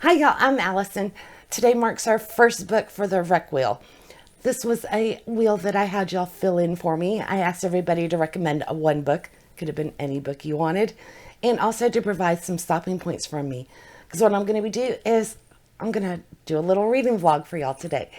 Hi, y'all. I'm Allison. Today marks our first book for the Rec Wheel. This was a wheel that I had y'all fill in for me. I asked everybody to recommend one book, could have been any book you wanted, and also to provide some stopping points from me. Because what I'm going to do is I'm going to do a little reading vlog for y'all today.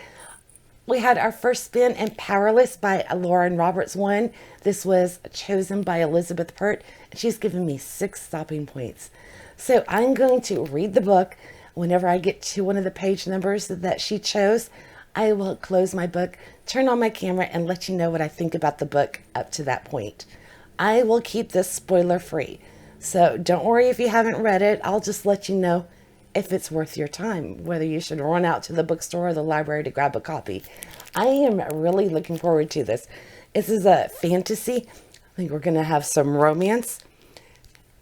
We had our first spin in Powerless by Lauren Roberts one. This was chosen by Elizabeth Pert. She's given me 6 stopping points. So I'm going to read the book. Whenever I get to one of the page numbers that she chose, I will close my book, turn on my camera, and let you know what I think about the book up to that point. I will keep this spoiler free. So don't worry if you haven't read it. I'll just let you know if it's worth your time, whether you should run out to the bookstore or the library to grab a copy. I am really looking forward to this. This is a fantasy. I think we're going to have some romance.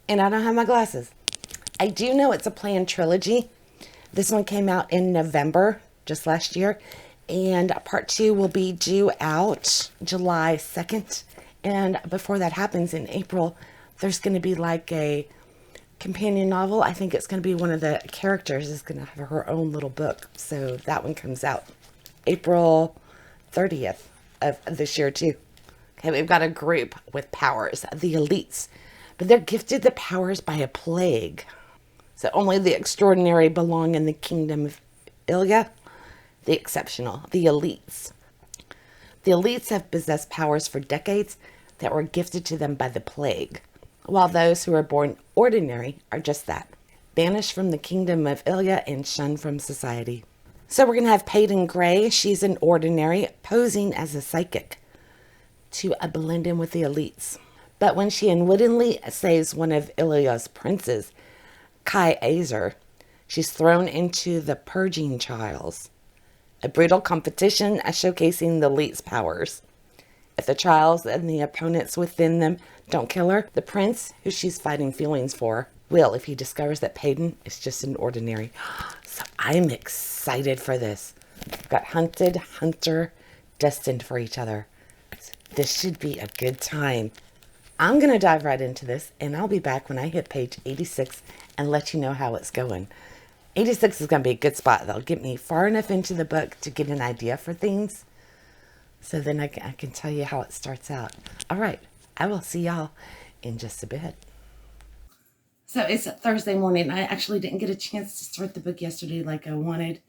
And I don't have my glasses. I do know it's a planned trilogy. This one came out in November, just last year. And part 2 will be due out July 2nd. And before that happens in April, there's going to be like a companion novel. I think it's going to be one of the characters is going to have her own little book. So that one comes out April 30th of this year too. Okay, we've got a group with powers, the elites, but they're gifted the powers by a plague. So only the extraordinary belong in the kingdom of Ilya, the exceptional, the elites. The elites have possessed powers for decades that were gifted to them by the plague, while those who are born ordinary are just that, banished from the kingdom of Ilya and shunned from society. So we're going to have Peyton Gray. She's an ordinary, posing as a psychic to blend in with the elites. But when she unwittingly saves one of Ilya's princes, Kai Azer, she's thrown into the purging trials, a brutal competition showcasing the elite's powers. If the trials and the opponents within them don't kill her, the prince, who she's fighting feelings for, will if he discovers that Peyton is just an ordinary. So I'm excited for this. We've got hunted, hunter, destined for each other. This should be a good time. I'm going to dive right into this, and I'll be back when I hit page 86 and let you know how it's going. 86 is going to be a good spot. That'll get me far enough into the book to get an idea for things. So then I can tell you how it starts out. All right. I will see y'all in just a bit. So it's Thursday morning. I actually didn't get a chance to start the book yesterday like I wanted.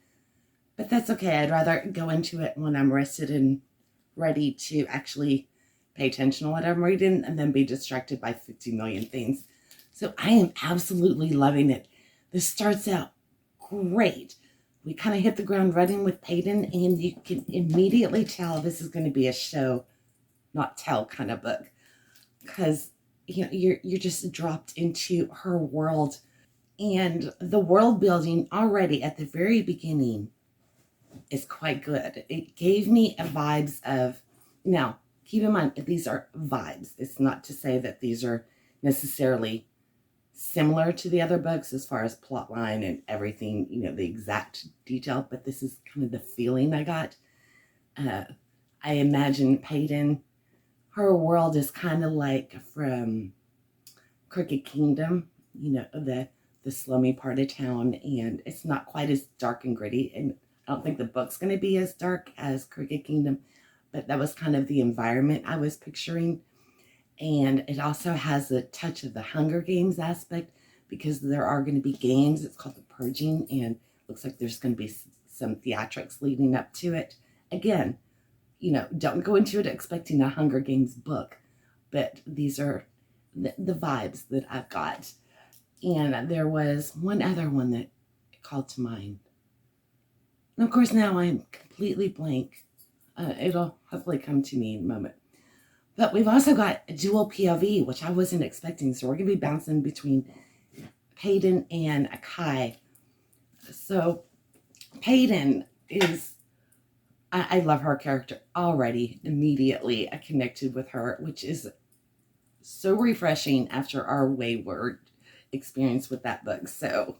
But that's okay. I'd rather go into it when I'm rested and ready to actually pay attention to what I'm reading and then be distracted by 50 million things. So I am absolutely loving it. This starts out great. We kind of hit the ground running with Peyton, and you can immediately tell this is going to be a show, not tell kind of book, because you're just dropped into her world, and the world building already at the very beginning is quite good. It gave me a vibes of, now keep in mind these are vibes. It's not to say that these are necessarily similar to the other books as far as plot line and everything, the exact detail, but this is kind of the feeling I got. I imagine Peyton, her world is kind of like from Crooked Kingdom, the slummy part of town, and it's not quite as dark and gritty, and I don't think the book's going to be as dark as Crooked Kingdom, but that was kind of the environment I was picturing. And it also has a touch of the Hunger Games aspect because there are going to be games. It's called The Purging, and looks like there's going to be some theatrics leading up to it. Again, don't go into it expecting a Hunger Games book, but these are the vibes that I've got. And there was one other one that called to mind. And of course, now I'm completely blank. It'll hopefully come to me in a moment. But we've also got a dual POV, which I wasn't expecting. So we're going to be bouncing between Peyton and Kai. So Peyton is, I love her character already. Immediately I connected with her, which is so refreshing after our wayward experience with that book. So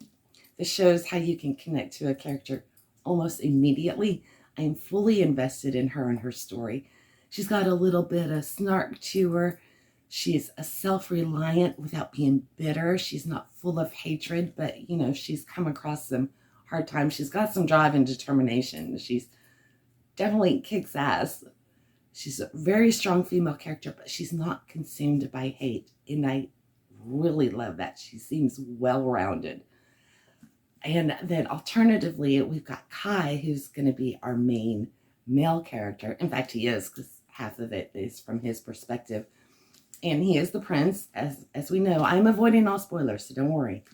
this shows how you can connect to a character almost immediately. I am fully invested in her and her story. She's got a little bit of snark to her. She's a self-reliant without being bitter. She's not full of hatred, but, she's come across some hard time. She's got some drive and determination. She's definitely kicks ass. She's a very strong female character, but she's not consumed by hate. And I really love that. She seems well-rounded. And then alternatively, we've got Kai, who's going to be our main male character. In fact, he is, because half of it is from his perspective. And he is the prince, as we know. I'm avoiding all spoilers, so don't worry.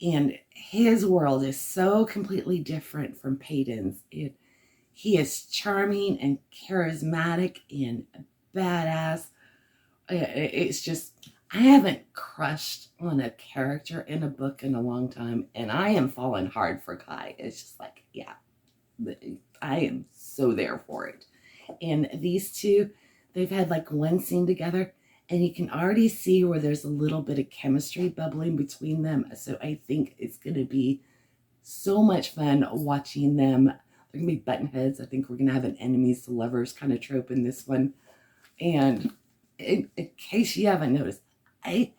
And his world is so completely different from Peyton's. He is charming and charismatic and badass. It's just, I haven't crushed on a character in a book in a long time, and I am falling hard for Kai. It's just like, yeah, I am so there for it. And these two, they've had like one scene together, and you can already see where there's a little bit of chemistry bubbling between them. So I think it's going to be so much fun watching them. They're going to be button heads. I think we're going to have an enemies to lovers kind of trope in this one. And in case you haven't noticed, I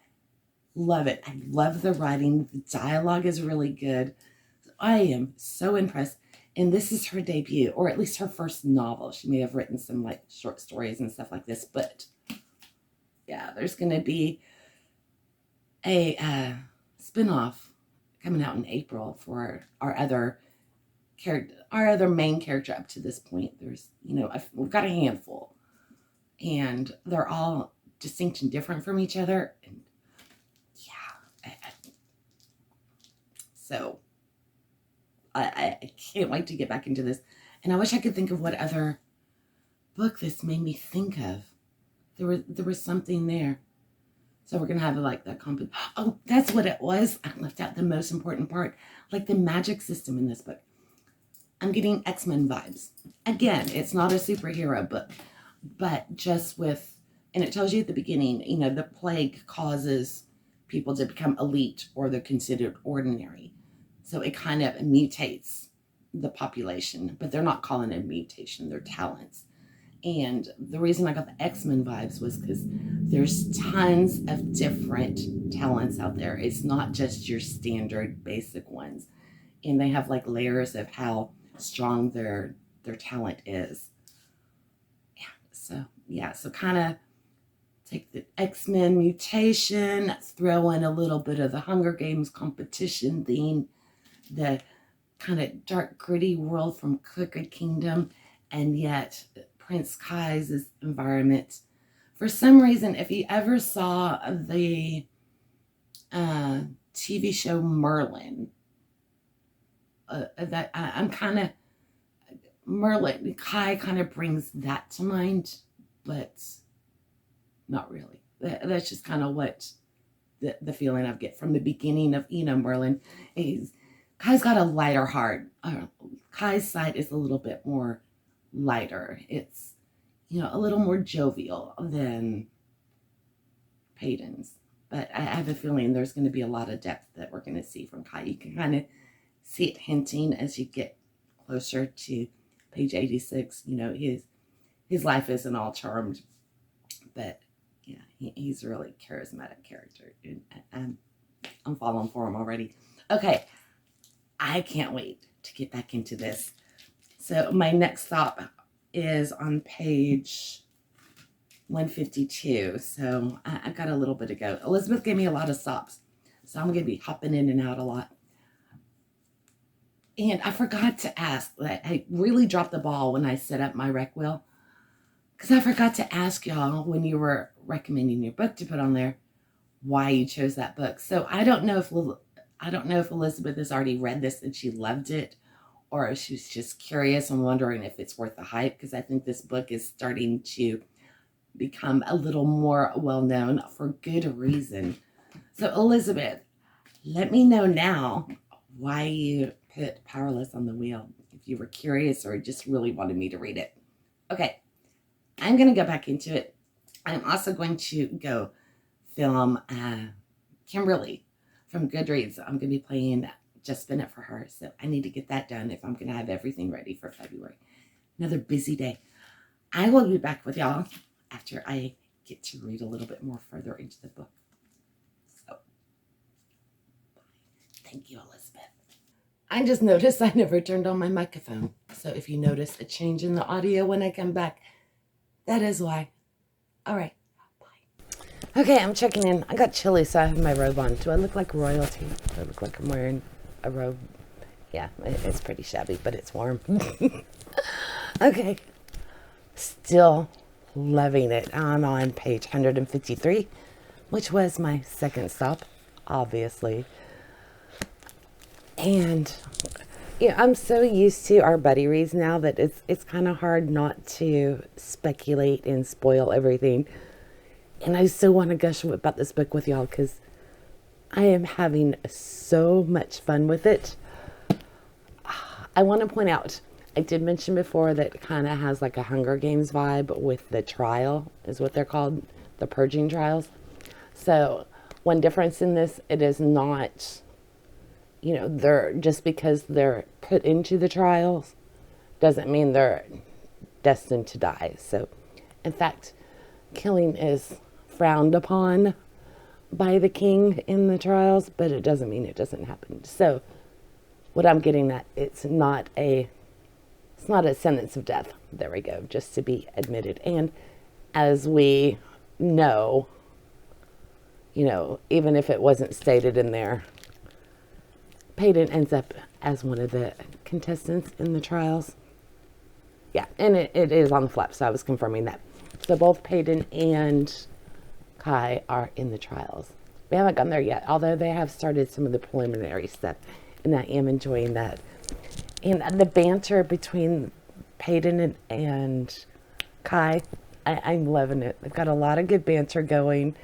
love it. I love the writing. The dialogue is really good. I am so impressed. And this is her debut, or at least her first novel. She may have written some like short stories and stuff like this, but yeah, there's going to be a spin-off coming out in April for our other main character up to this point. There's, we've got a handful, and they're all distinct and different from each other. And yeah, so I can't wait to get back into this. And I wish I could think of what other book this made me think of. There was something there. So we're going to have like that oh, that's what it was. I left out the most important part. Like the magic system in this book. I'm getting X-Men vibes. Again, it's not a superhero book, but just with, and it tells you at the beginning, the plague causes people to become elite, or they're considered ordinary. So it kind of mutates the population, but they're not calling it a mutation, they're talents. And the reason I got the X-Men vibes was because there's tons of different talents out there. It's not just your standard basic ones. And they have like layers of how strong their talent is. So kind of take the X-Men mutation, throw in a little bit of the Hunger Games competition theme, the kind of dark, gritty world from Crooked Kingdom, and yet Prince Kai's environment. For some reason, if you ever saw the TV show Merlin, that I'm kind of, Merlin, Kai kind of brings that to mind, but not really. That's just kind of what the feeling I get from the beginning of Merlin. Kai's got a lighter heart. Kai's side is a little bit more lighter. It's, a little more jovial than Peyton's. But I have a feeling there's going to be a lot of depth that we're going to see from Kai. You can kind of see it hinting as you get closer to page 86. His life isn't all charmed, but yeah, he's a really charismatic character. And I'm falling for him already. Okay, I can't wait to get back into this. So my next stop is on page 152. So I've got a little bit to go. Elizabeth gave me a lot of stops, so I'm going to be hopping in and out a lot. And I forgot to ask, I really dropped the ball when I set up my rec wheel, because I forgot to ask y'all when you were recommending your book to put on there, why you chose that book. So I don't know if Elizabeth has already read this and she loved it, or if she's just curious and wondering if it's worth the hype, because I think this book is starting to become a little more well-known for good reason. So Elizabeth, let me know now why you put Powerless on the wheel, if you were curious or just really wanted me to read it. Okay, I'm going to go back into it. I'm also going to go film Kimberly from Goodreads. I'm going to be playing Just Spin It for her, so I need to get that done if I'm going to have everything ready for February. Another busy day. I will be back with y'all after I get to read a little bit more further into the book. So, thank you, Elizabeth. I just noticed I never turned on my microphone. So if you notice a change in the audio when I come back, that is why. All right. Bye. Okay, I'm checking in. I got chilly, so I have my robe on. Do I look like royalty? Do I look like I'm wearing a robe? Yeah, it's pretty shabby, but it's warm. Okay. Still loving it. I'm on page 153, which was my second stop, obviously. And yeah, I'm so used to our buddy reads now that it's kind of hard not to speculate and spoil everything. And I so want to gush about this book with y'all because I am having so much fun with it. I want to point out, I did mention before that it kind of has like a Hunger Games vibe with the trial, is what they're called, the purging trials. So one difference in this, it is not, they're just because they're put into the trials doesn't mean they're destined to die. So in fact, killing is frowned upon by the king in the trials, but it doesn't mean it doesn't happen. So what I'm getting at, it's not a sentence of death. There we go, just to be admitted. And as we know, even if it wasn't stated in there, Peyton ends up as one of the contestants in the trials. Yeah, and it is on the flap, so I was confirming that. So both Peyton and Kai are in the trials. We haven't gotten there yet, although they have started some of the preliminary stuff, and I am enjoying that. And the banter between Peyton and Kai, I'm loving it. They've got a lot of good banter going.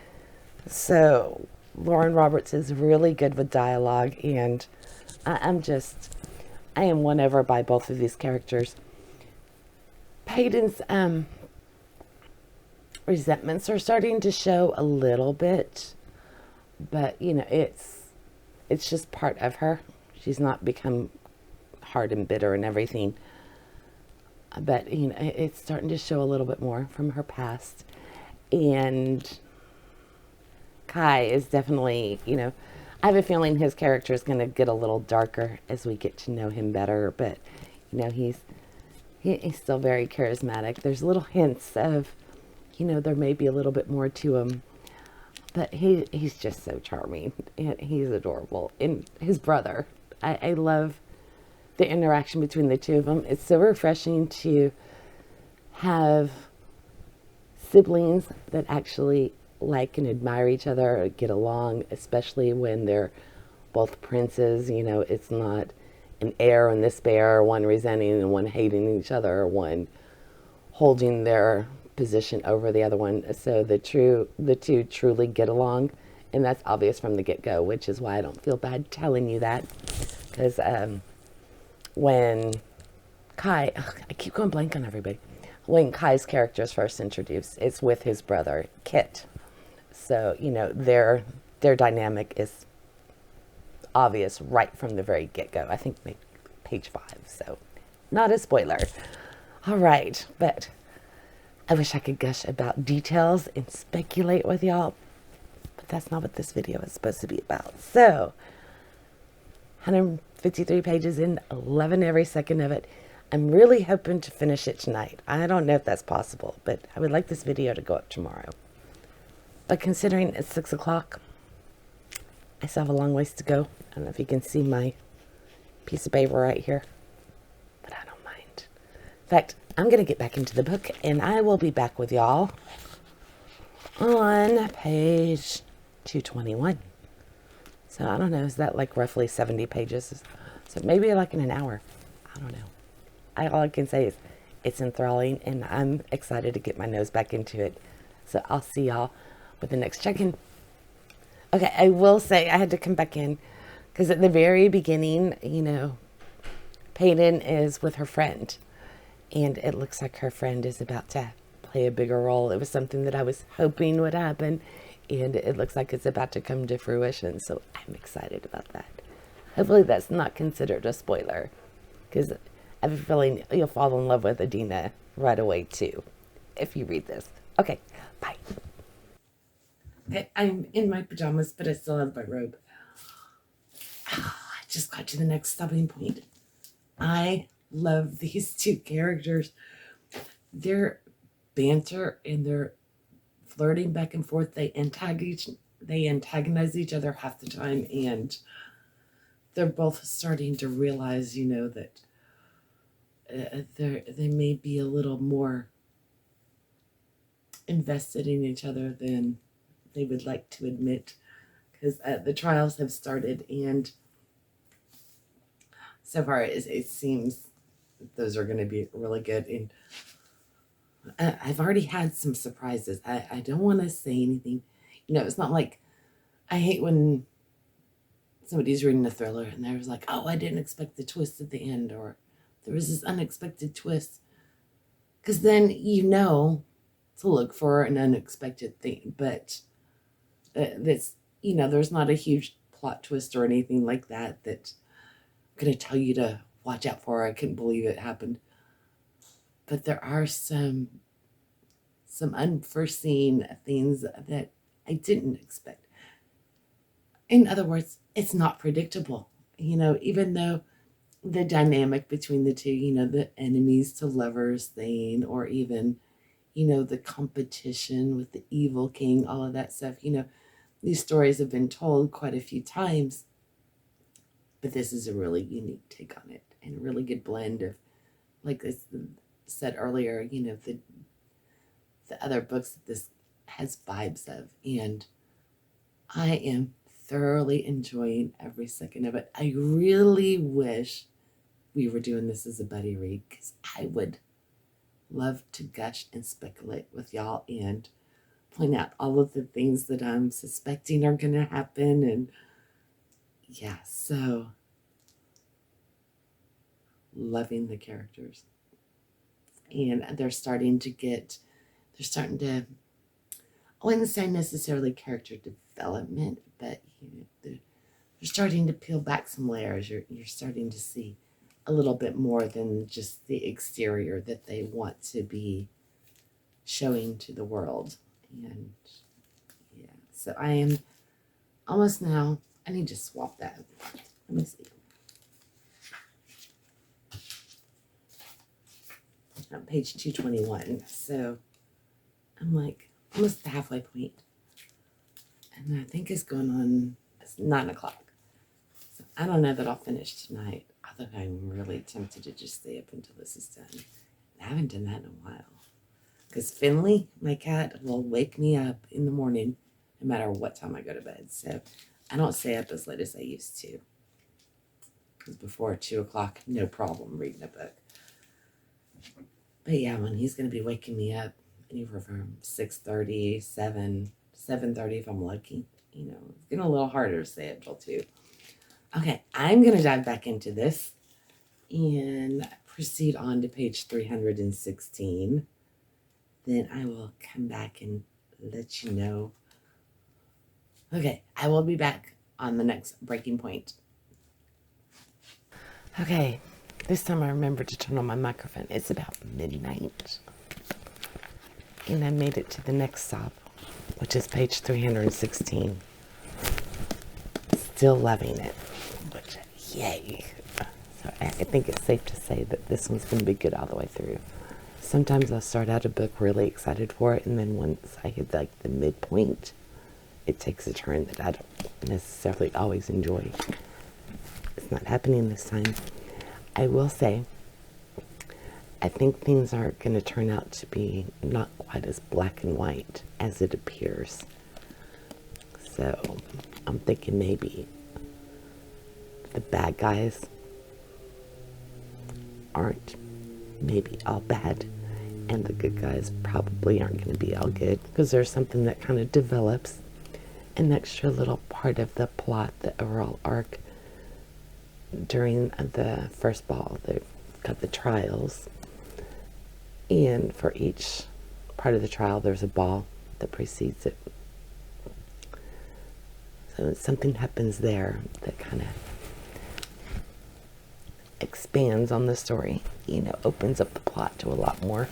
So Lauren Roberts is really good with dialogue, and I am won over by both of these characters. Peyton's resentments are starting to show a little bit, but it's just part of her. She's not become hard and bitter and everything, but it's starting to show a little bit more from her past. And Kai is definitely, I have a feeling his character is going to get a little darker as we get to know him better, but he's still very charismatic. There's little hints of, there may be a little bit more to him, but he's just so charming and he's adorable. And his brother, I love the interaction between the two of them. It's so refreshing to have siblings that actually like and admire each other or get along, especially when they're both princes. It's not an heir and this bear, one resenting and one hating each other, or one holding their position over the other one. So the two truly get along, and that's obvious from the get-go, which is why I don't feel bad telling you that. Because when Kai, I keep going blank on everybody. When Kai's character is first introduced, it's with his brother Kit. So their dynamic is obvious right from the very get-go. I think maybe page 5, so not a spoiler. All right, but I wish I could gush about details and speculate with y'all, but that's not what this video is supposed to be about. So 153 pages in, 11 every second of it. I'm really hoping to finish it tonight. I don't know if that's possible, but I would like this video to go up tomorrow. But considering it's 6 o'clock, I still have a long ways to go. I don't know if you can see my piece of paper right here, but I don't mind. In fact, I'm going to get back into the book, and I will be back with y'all on page 221. So I don't know, is that like roughly 70 pages? So maybe like in an hour. I don't know. All I can say is it's enthralling, and I'm excited to get my nose back into it. So I'll see y'all with the next check-in. Okay, I will say I had to come back in because at the very beginning, Peyton is with her friend, and it looks like her friend is about to play a bigger role. It was something that I was hoping would happen, and it looks like it's about to come to fruition, so I'm excited about that. Hopefully that's not considered a spoiler, because I have a feeling you'll fall in love with Adina right away too, if you read this. Okay, bye. Okay, I'm in my pajamas, but I still have my robe. just got to the next stopping point. I love these two characters. Their banter and their flirting back and forth, they antagonize each other half the time, and they're both starting to realize, that they may be a little more invested in each other than they would like to admit, because the trials have started, and so far it seems those are going to be really good. And I've already had some surprises. I don't want to say anything. It's not like, I hate when somebody's reading a thriller and they're like, oh, I didn't expect the twist at the end, or there was this unexpected twist. Because then to look for an unexpected thing. But there's not a huge plot twist or anything like that I'm going to tell you to watch out for. I couldn't believe it happened. But there are some unforeseen things that I didn't expect. In other words, it's not predictable. Even though the dynamic between the two, the enemies to lovers thing, or even, the competition with the evil king, all of that stuff, these stories have been told quite a few times, but this is a really unique take on it, and a really good blend of, like I said earlier, the other books that this has vibes of, and I am thoroughly enjoying every second of it. I really wish we were doing this as a buddy read, because I would love to gush and speculate with y'all and point out all of the things that I'm suspecting are going to happen. And yeah, so loving the characters. And they're starting to, I wouldn't say necessarily character development, but they're starting to peel back some layers. You're starting to see a little bit more than just the exterior that they want to be showing to the world. And yeah, so I am almost now. I need to swap that. Let me see. On page 221. So I'm like almost at the halfway point. And I think it's 9 o'clock. So I don't know that I'll finish tonight. Although I'm really tempted to just stay up until this is done. I haven't done that in a while. Because Finley, my cat, will wake me up in the morning no matter what time I go to bed. So I don't stay up as late as I used to. Because before 2 o'clock, no problem reading a book. But yeah, when he's going to be waking me up anywhere from 6:30, 7:30 if I'm lucky. It's getting a little harder to stay up till 2. Okay, I'm going to dive back into this and proceed on to page 316. Then I will come back and let you know. Okay, I will be back on the next breaking point. Okay, this time I remembered to turn on my microphone. It's about midnight. And I made it to the next stop, which is page 316. Still loving it. Which, yay. So I think it's safe to say that this one's going to be good all the way through. Sometimes I'll start out a book really excited for it, and then once I hit like the midpoint, it takes a turn that I don't necessarily always enjoy. It's not happening this time. I will say, I think things are going to turn out to be not quite as black and white as it appears. So I'm thinking maybe the bad guys aren't maybe all bad, and the good guys probably aren't going to be all good, because there's something that kind of develops, an extra little part of the plot, the overall arc during the first ball. They've got the trials, and for each part of the trial there's a ball that precedes it. So something happens there that kind of expands on the story, opens up the plot to a lot more.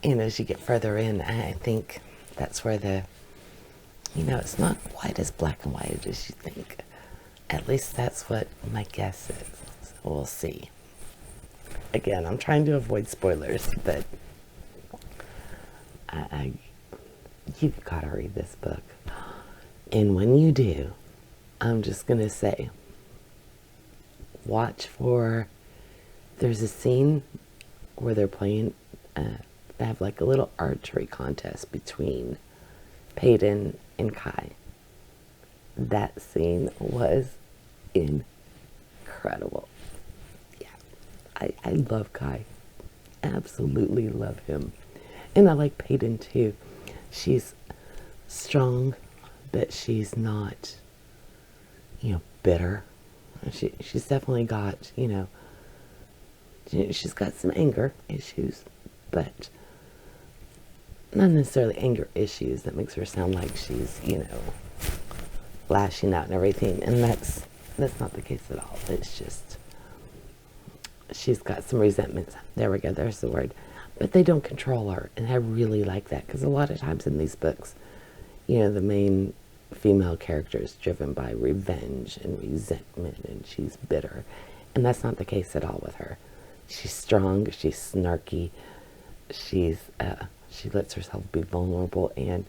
And as you get further in, I think that's where it's not quite as black and white as you think. At least that's what my guess is. So we'll see. Again, I'm trying to avoid spoilers, but you've got to read this book. And when you do, I'm just going to say, watch for, there's a scene where they're playing, they have like a little archery contest between Peyton and Kai. That scene was incredible. Yeah, I love Kai. Absolutely love him. And I like Peyton too. She's strong, but she's not, bitter. She's definitely got, she's got some anger issues, but not necessarily anger issues that makes her sound like she's, lashing out and everything. And that's not the case at all. It's just, she's got some resentments. There we go. There's the word. But they don't control her. And I really like that, because a lot of times in these books, the main female character is driven by revenge and resentment, and she's bitter. And that's not the case at all with her. She's strong. She's snarky. She lets herself be vulnerable, and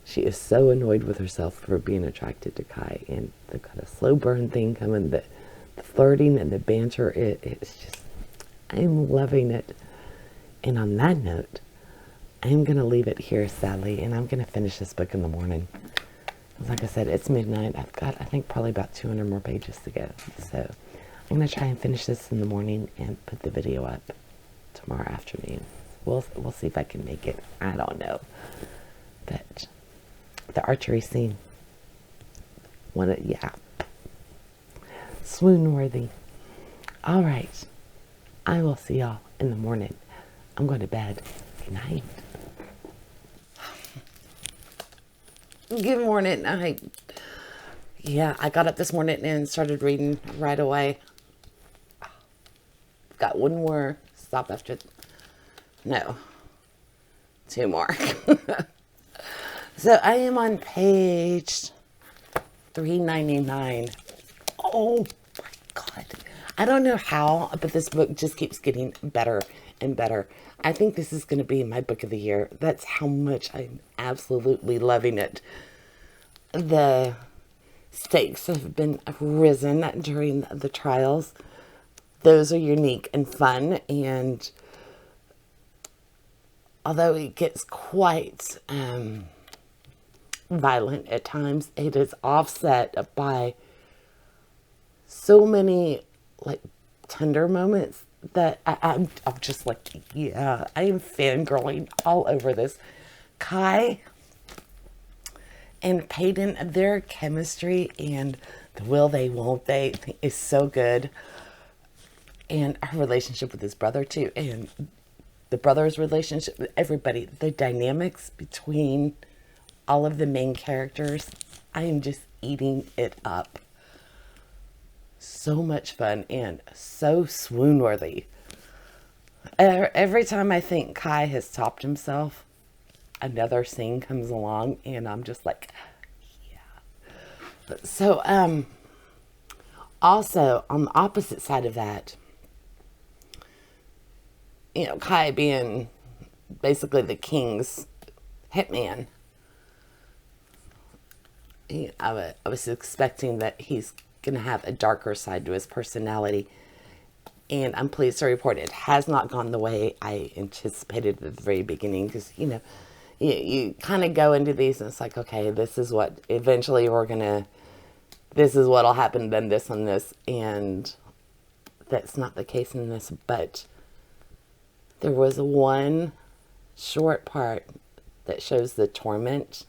she is so annoyed with herself for being attracted to Kai. And they've got a slow burn thing coming. The flirting and the banter, it's just, I'm loving it. And on that note, I'm going to leave it here, sadly, and I'm going to finish this book in the morning. Like I said, it's midnight. I've got, I think, probably about 200 more pages to go. So I'm going to try and finish this in the morning and put the video up tomorrow afternoon. We'll see if I can make it. I don't know. But the archery scene, swoon worthy. All right. I will see y'all in the morning. I'm going to bed. Good night. Good morning. I got up this morning and started reading right away. Got one more stop after. No. Two more. So I am on page 399. Oh my God. I don't know how, but this book just keeps getting better and better. I think this is going to be my book of the year. That's how much I'm absolutely loving it. The stakes have been risen during the trials. Those are unique and fun, and although it gets quite violent at times, it is offset by so many tender moments that I'm just I am fangirling all over this. Kai and Peyton, their chemistry and the will they, won't they is so good. And her relationship with his brother too. And the brother's relationship with everybody. The dynamics between all of the main characters. I am just eating it up. So much fun and so swoon worthy. Every time I think Kai has topped himself, another scene comes along and I'm just like, yeah. So, also on the opposite side of that, Kai being basically the king's hitman, I was expecting that he's going to have a darker side to his personality. And I'm pleased to report it has not gone the way I anticipated at the very beginning. Because, you kind of go into these and it's like, okay, this is what eventually this is what'll happen, then this and this. And that's not the case in this. But there was one short part that shows the torment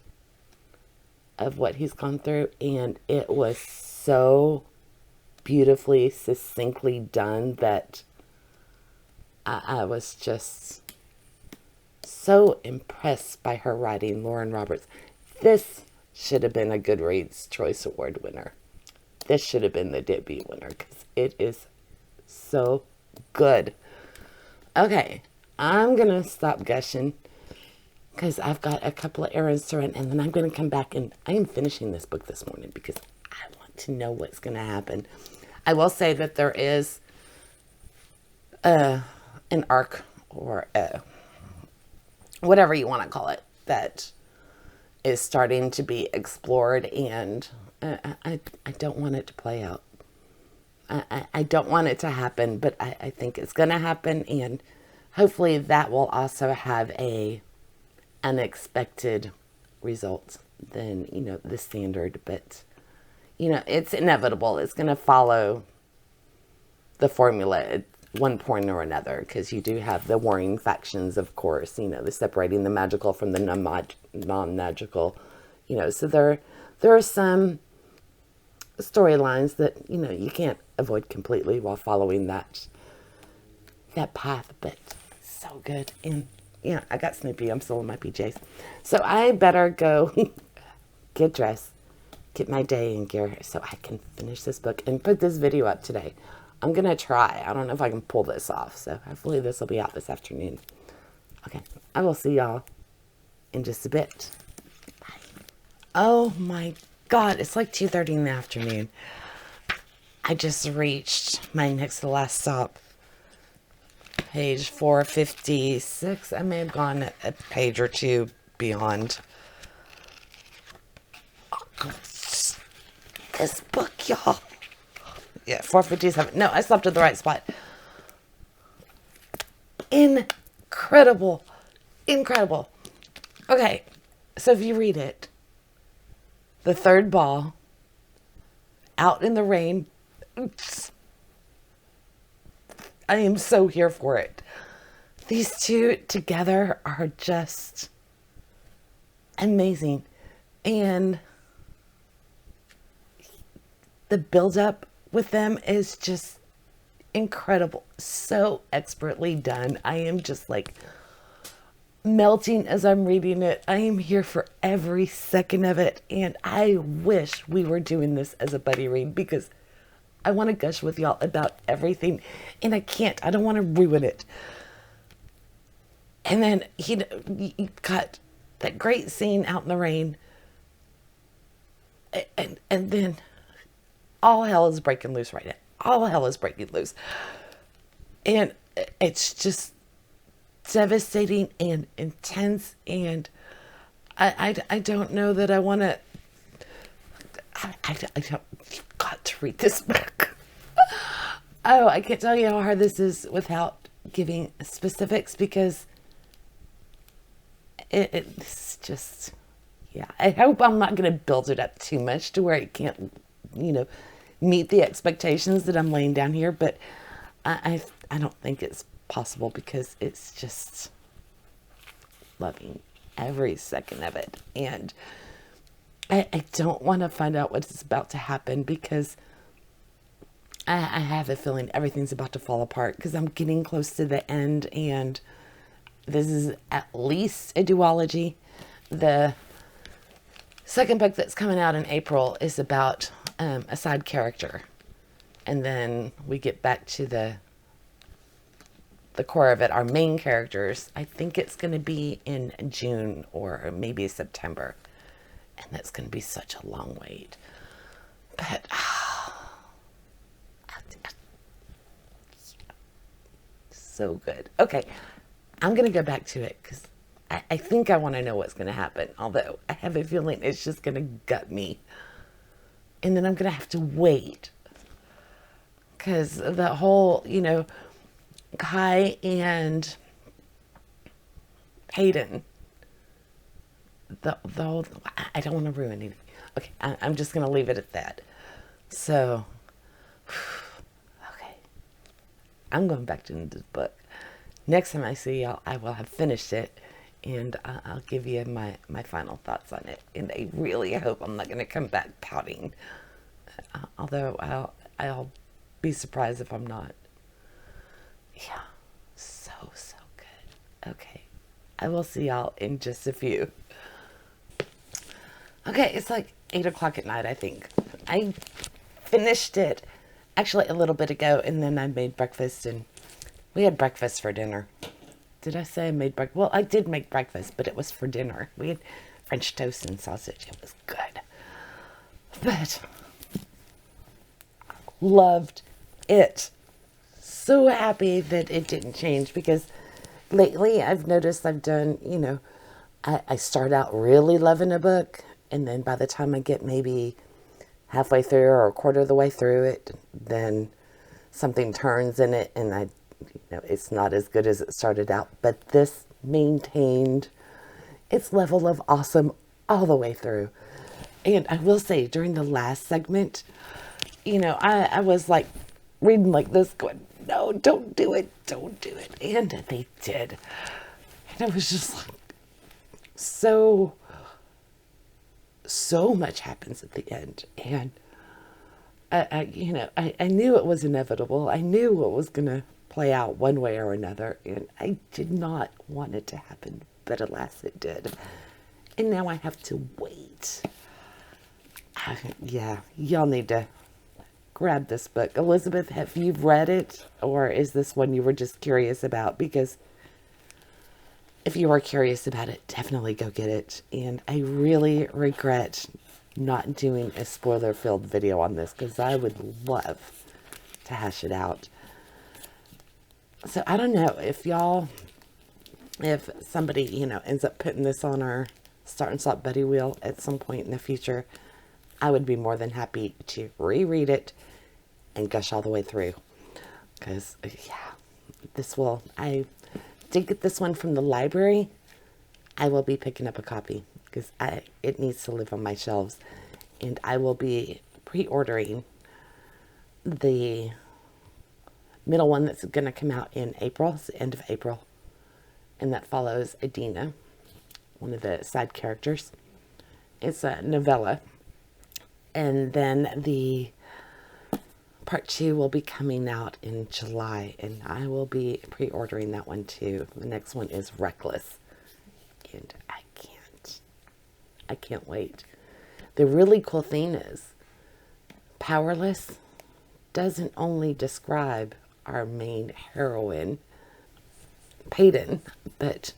of what he's gone through. And it was so beautifully, succinctly done that I was just so impressed by her writing, Lauren Roberts. This should have been a Goodreads Choice Award winner. This should have been the debut winner because it is so good. Okay, I'm going to stop gushing because I've got a couple of errands to run, and then I'm going to come back and I am finishing this book this morning because I want to know what's going to happen. I will say that there is an arc, or whatever you want to call it, that is starting to be explored, and I don't want it to play out. I don't want it to happen, but I think it's going to happen, and hopefully that will also have a unexpected result than, the standard. But, it's inevitable. It's going to follow the formula at one point or another, because you do have the warring factions, of course, the separating the magical from the non-magical, so there are some storylines that, you can't avoid completely while following that path, but so good. And I got Snoopy. I'm still in my PJs. So I better go get dressed, get my day in gear so I can finish this book and put this video up today. I'm going to try. I don't know if I can pull this off, so hopefully this will be out this afternoon. Okay, I will see y'all in just a bit. Bye. Oh my God, it's like 2:30 in the afternoon. I just reached my next to last stop. Page 456. I may have gone a page or two beyond. Oh, this book, y'all. Yeah, 457. No, I stopped at the right spot. Incredible. Incredible. Okay, so if you read it, the third ball, out in the rain. I am so here for it. These two together are just amazing. And the build-up with them is just incredible. So expertly done. I am just like melting as I'm reading it. I am here for every second of it. And I wish we were doing this as a buddy read, because I want to gush with y'all about everything, and I can't. I don't want to ruin it. And then he got that great scene out in the rain, and then all hell is breaking loose right now. All hell is breaking loose, and it's just devastating and intense. And I don't know that I want to. I don't. You've got to read this book. Oh, I can't tell you how hard this is without giving specifics, because it's just, yeah. I hope I'm not going to build it up too much to where it can't, meet the expectations that I'm laying down here. But I don't think it's possible, because it's just loving every second of it. And I don't want to find out what's about to happen, because I have a feeling everything's about to fall apart, because I'm getting close to the end, and this is at least a duology. The second book that's coming out in April is about a side character, and then we get back to the core of it, our main characters. I think it's going to be in June or maybe September. And that's going to be such a long wait. But, so good. Okay, I'm going to go back to it, because I think I want to know what's going to happen. Although I have a feeling it's just going to gut me. And then I'm going to have to wait. Because the whole, Kai and Hayden, the whole, I don't want to ruin anything. Okay, I'm just going to leave it at that. So, okay, I'm going back to this book. Next time I see y'all, I will have finished it, and I'll give you my final thoughts on it. And I really hope I'm not going to come back pouting. Although I'll be surprised if I'm not. Yeah, so good. Okay, I will see y'all in just a few. Okay, it's like 8 o'clock at night, I think. I finished it actually a little bit ago, and then I made breakfast, and we had breakfast for dinner. Did I say I made breakfast? Well, I did make breakfast, but it was for dinner. We had French toast and sausage. It was good. But loved it. So happy that it didn't change, because lately I've noticed I've done, I start out really loving a book, and then by the time I get maybe halfway through or a quarter of the way through it, then something turns in it, and it's not as good as it started out. But this maintained its level of awesome all the way through. And I will say, during the last segment, I was like reading like this, going, no, don't do it, don't do it. And they did. And I was just like, so much happens at the end. And I knew it was inevitable. I knew what was going to play out one way or another. And I did not want it to happen, but alas, it did. And now I have to wait. Yeah, y'all need to grab this book. Elizabeth, have you read it? Or is this one you were just curious about? Because if you are curious about it, definitely go get it. And I really regret not doing a spoiler-filled video on this, because I would love to hash it out. So I don't know if somebody, ends up putting this on our Start and Stop Buddy wheel at some point in the future, I would be more than happy to reread it and gush all the way through. Because, I did get this one from the library. I will be picking up a copy, because it needs to live on my shelves. And I will be pre-ordering the middle one that's going to come out in April. It's the end of April. And that follows Adina, one of the side characters. It's a novella. And then the part 2 will be coming out in July, and I will be pre-ordering that one too. The next one is Reckless, and I can't wait. The really cool thing is, Powerless doesn't only describe our main heroine, Peyton, but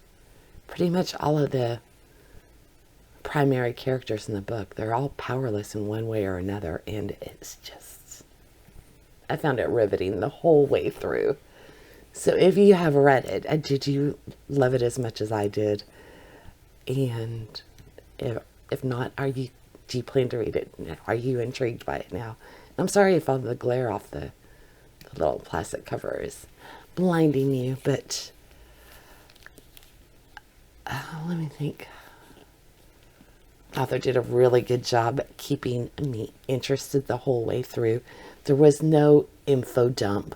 pretty much all of the primary characters in the book. They're all powerless in one way or another, and it's just, I found it riveting the whole way through. So if you have read it, did you love it as much as I did? And if not, do you plan to read it? Are you intrigued by it now? I'm sorry if all the glare off the little plastic cover is blinding you, but let me think. Author did a really good job keeping me interested the whole way through. There was no info dump.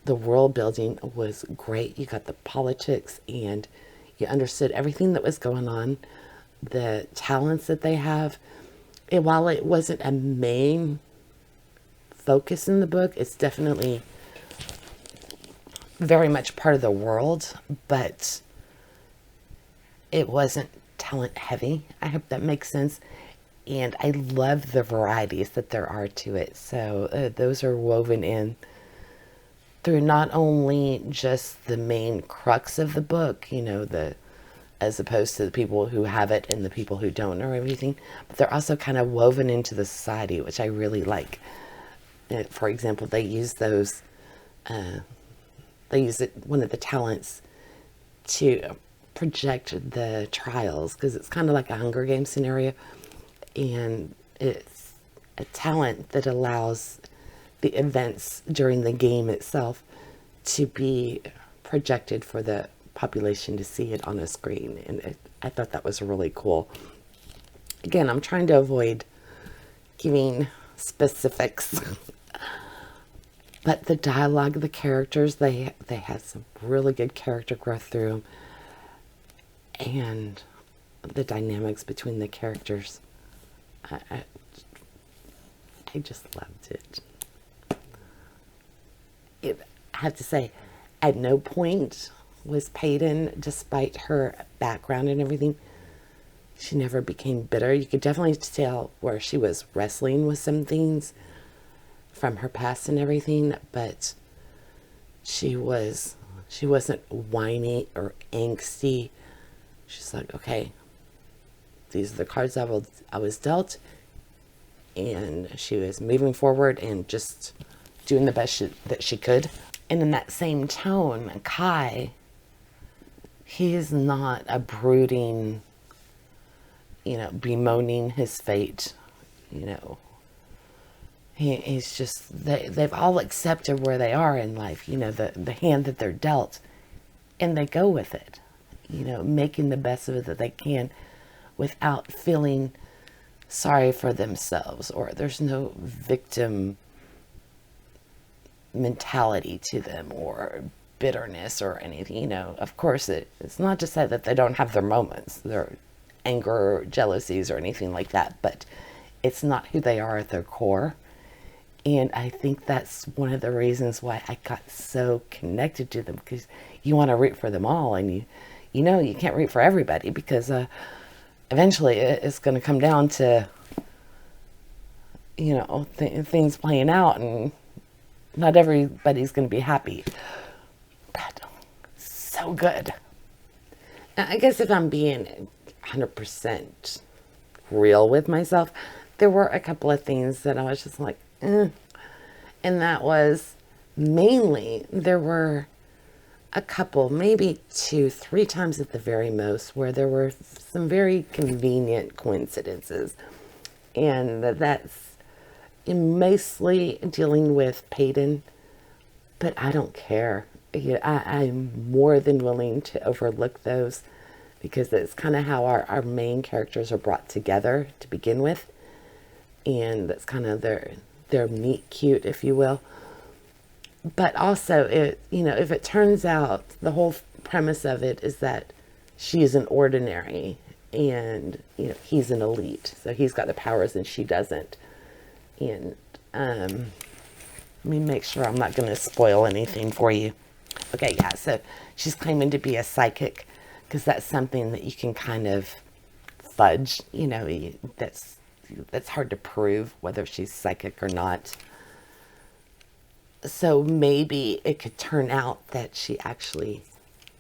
The world building was great. You got the politics, and you understood everything that was going on, the talents that they have. And while it wasn't a main focus in the book, it's definitely very much part of the world, but it wasn't talent heavy. I hope that makes sense. And I love the varieties that there are to it. So those are woven in through not only just the main crux of the book, as opposed to the people who have it and the people who don't or everything, but they're also kind of woven into the society, which I really like. For example, they use one of the talents to project the trials, because it's kind of like a Hunger Games scenario, and it's a talent that allows the events during the game itself to be projected for the population to see it on a screen. And I thought that was really cool. Again, I'm trying to avoid giving specifics, but the dialogue of the characters, they had some really good character growth through them. And the dynamics between the characters, I just loved it. I have to say, at no point was Peyton, despite her background and everything, she never became bitter. You could definitely tell where she was wrestling with some things from her past and everything, but she wasn't whiny or angsty. She's like, okay, these are the cards I was dealt, and she was moving forward and just doing the best that she could. And in that same tone, Kai, he is not a brooding, bemoaning his fate, He's just, they've all accepted where they are in life, the hand that they're dealt, and they go with it, making the best of it that they can without feeling sorry for themselves, or there's no victim mentality to them or bitterness or anything. Of course, it's not to say that they don't have their moments, their anger or jealousies or anything like that, but it's not who they are at their core. And I think that's one of the reasons why I got so connected to them, because you want to root for them all, and you can't root for everybody, because eventually it's going to come down to things playing out, and not everybody's going to be happy. But so good. I guess if I'm being 100% real with myself, there were a couple of things that I was just like, and that was mainly, there were a couple, maybe 2-3 times at the very most, where there were some very convenient coincidences, and that's mostly dealing with Peyton, but I don't care. I'm more than willing to overlook those, because it's kind of how our main characters are brought together to begin with, and that's kind of their meet cute, if you will. But also, if it turns out the whole premise of it is that she's an ordinary and he's an elite, so he's got the powers and she doesn't. And let me make sure I'm not going to spoil anything for you. Okay, yeah, so she's claiming to be a psychic, because that's something that you can kind of fudge, that's hard to prove whether she's psychic or not. So maybe it could turn out that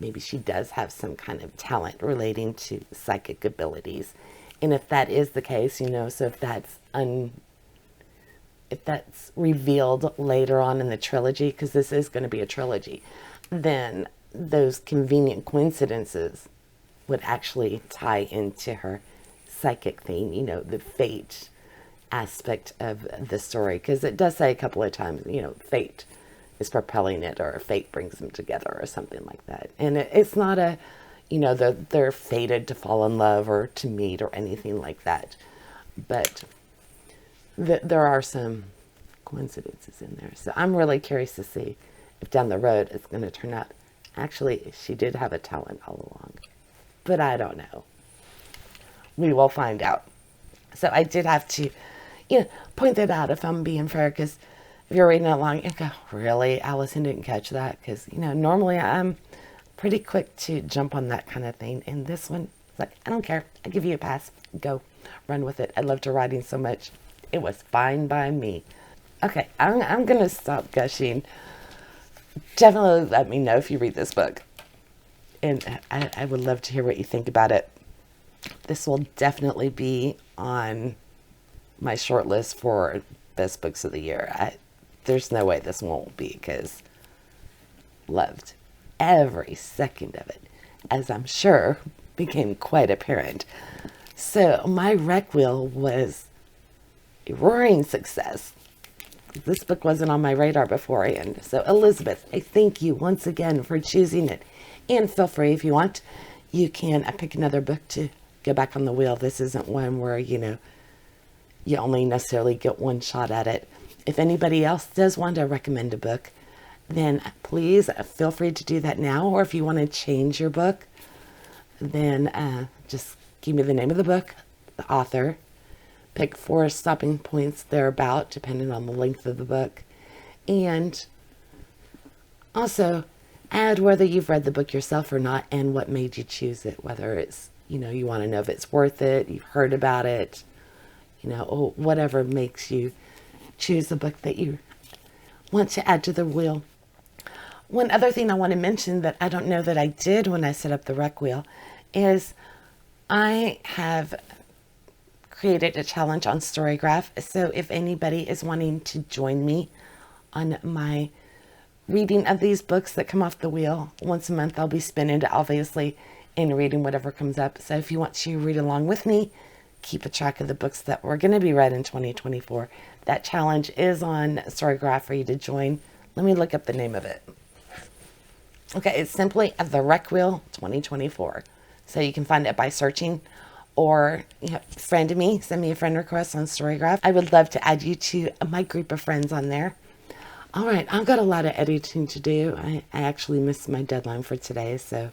maybe she does have some kind of talent relating to psychic abilities. And if that is the case, so if that's revealed later on in the trilogy, because this is going to be a trilogy, then those convenient coincidences would actually tie into her psychic thing, the fate aspect of the story, because it does say a couple of times, fate is propelling it, or fate brings them together, or something like that. And it's not they're fated to fall in love or to meet or anything like that, but there are some coincidences in there. So I'm really curious to see if down the road it's going to turn out actually she did have a talent all along, but I don't know. We will find out. So I did have to point that out, if I'm being fair, because if you're reading it along and go, really, Allison didn't catch that? Because, normally I'm pretty quick to jump on that kind of thing. And this one, it's like, I don't care. I give you a pass. Go. Run with it. I loved her writing so much. It was fine by me. Okay, I'm going to stop gushing. Definitely let me know if you read this book. And I would love to hear what you think about it. This will definitely be on my short list for best books of the year. There's no way this won't be, because loved every second of it, as I'm sure became quite apparent. So my rec wheel was a roaring success. This book wasn't on my radar beforehand. So Elizabeth, I thank you once again for choosing it. And feel free, if you want, you can pick another book to go back on the wheel. This isn't one where, you only necessarily get one shot at it. If anybody else does want to recommend a book, then please feel free to do that now. Or if you want to change your book, then just give me the name of the book, the author, pick 4 stopping points thereabout, depending on the length of the book. And also add whether you've read the book yourself or not, and what made you choose it, whether it's, you want to know if it's worth it, you've heard about it, or whatever makes you choose the book that you want to add to the wheel. One other thing I want to mention that I don't know that I did when I set up the rec wheel is I have created a challenge on Storygraph. So if anybody is wanting to join me on my reading of these books that come off the wheel, once a month I'll be spinning it, obviously, and reading whatever comes up. So if you want to read along with me, keep a track of the books that we're going to be read in 2024. That challenge is on Storygraph for you to join. Let me look up the name of it. Okay, it's simply The Rec Wheel 2024. So you can find it by searching, or friend me, send me a friend request on Storygraph. I would love to add you to my group of friends on there. All right, I've got a lot of editing to do. I actually missed my deadline for today, so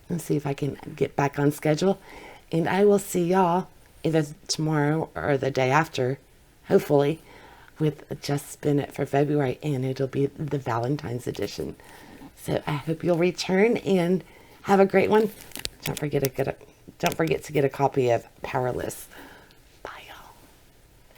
let's see if I can get back on schedule. And I will see y'all either tomorrow or the day after, hopefully, with Just Spin It for February, and it'll be the Valentine's edition. So I hope you'll return and have a great one. Don't forget to get a copy of Powerless